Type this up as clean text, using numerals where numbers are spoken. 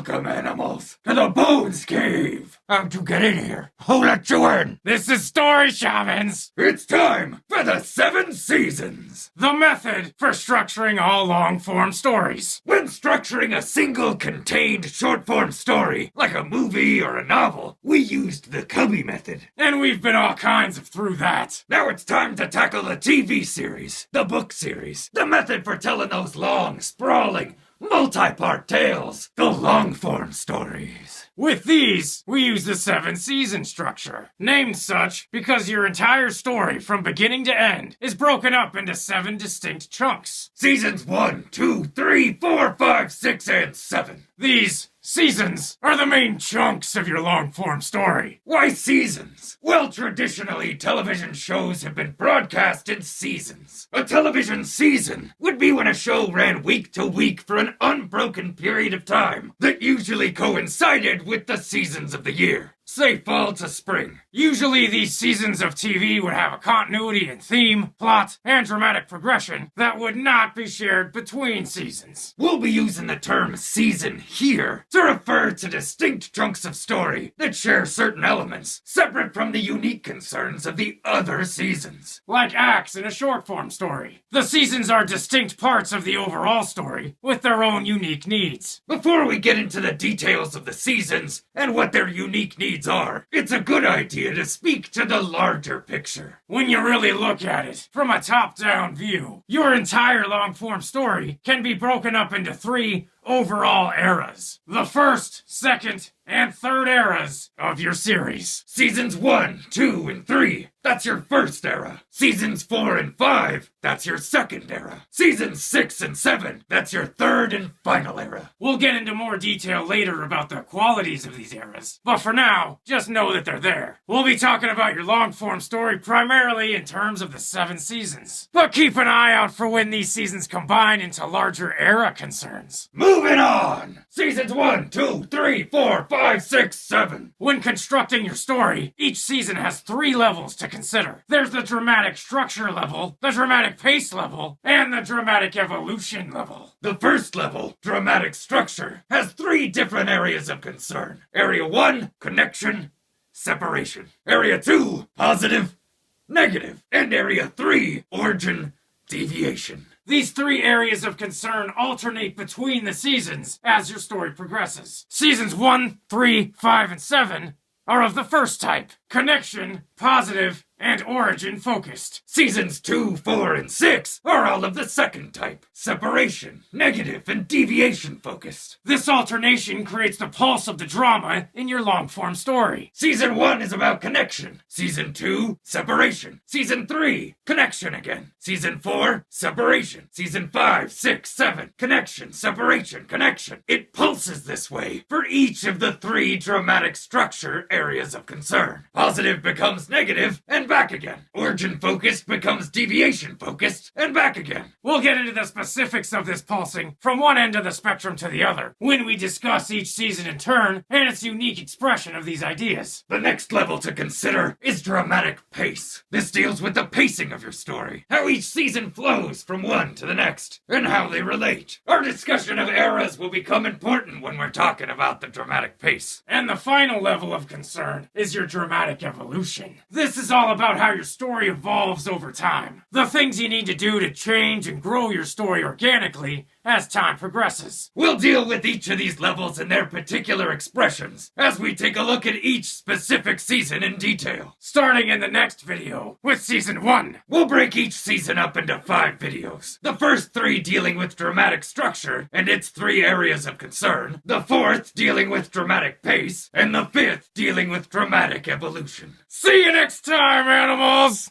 Welcome, animals, to the Bones Cave! How'd you get in here? Who let you in? This is Story Shamans! It's time for the 7 seasons! The method for structuring all long-form stories. When structuring a single contained short-form story, like a movie or a novel, we used the Cubby method. And we've been all kinds of through that. Now it's time to tackle the TV series, the book series, the method for telling those long, sprawling, multi-part tales, the long-form stories. With these, we use the 7-season structure, named such because your entire story from beginning to end is broken up into 7 distinct chunks. Seasons 1, 2, 3, 4, 5, 6, and 7. These seasons are the main chunks of your long-form story. Why seasons? Well, traditionally, television shows have been broadcast in seasons. A television season would be when a show ran week to week for an unbroken period of time that usually coincided with the seasons of the year. Say fall to spring. Usually these seasons of TV would have a continuity in theme, plot, and dramatic progression that would not be shared between seasons. We'll be using the term season here to refer to distinct chunks of story that share certain elements separate from the unique concerns of the other seasons. Like acts in a short-form story. The seasons are distinct parts of the overall story with their own unique needs. Before we get into the details of the seasons and what their unique needs are, it's a good idea to speak to the larger picture. When you really look at it from a top-down view, your entire long-form story can be broken up into 3 overall eras. The first, second, and third eras of your series. Seasons 1, 2, and 3, that's your first era. Seasons 4 and 5, that's your second era. Seasons 6 and 7, that's your third and final era. We'll get into more detail later about the qualities of these eras, but for now, just know that they're there. We'll be talking about your long-form story primarily in terms of the 7 seasons, but keep an eye out for when these seasons combine into larger era concerns. Moving on! Seasons 1, 2, 3, 4, 5, 6, 7. When constructing your story, each season has 3 levels to consider. There's the dramatic structure level, the dramatic pace level, and the dramatic evolution level. The first level, dramatic structure, has 3 different areas of concern. Area 1, connection, separation. Area 2, positive, negative. And Area 3, origin, deviation. These 3 areas of concern alternate between the seasons as your story progresses. Seasons 1, 3, 5, and 7 are of the first type: connection, positive, and origin-focused. Seasons 2, 4, and 6 are all of the second type: separation, negative, and deviation-focused. This alternation creates the pulse of the drama in your long-form story. Season 1 is about connection. Season 2, separation. Season 3, connection again. Season 4, separation. Season 5, 6, 7, connection, separation, connection. It pulses this way for each of the 3 dramatic structure areas of concern. Positive becomes negative, and back again. Origin-focused becomes deviation-focused, and back again. We'll get into the specifics of this pulsing from one end of the spectrum to the other when we discuss each season in turn and its unique expression of these ideas. The next level to consider is dramatic pace. This deals with the pacing of your story, how each season flows from one to the next, and how they relate. Our discussion of eras will become important when we're talking about the dramatic pace. And the final level of concern is your dramatic evolution. This is all about how your story evolves over time. The things you need to do to change and grow your story organically as time progresses. We'll deal with each of these levels and their particular expressions as we take a look at each specific season in detail. Starting in the next video with Season 1. We'll break each season up into 5 videos. The first 3 dealing with dramatic structure and its 3 areas of concern. The 4th dealing with dramatic pace. And the 5th dealing with dramatic evolution. See you next time, animals!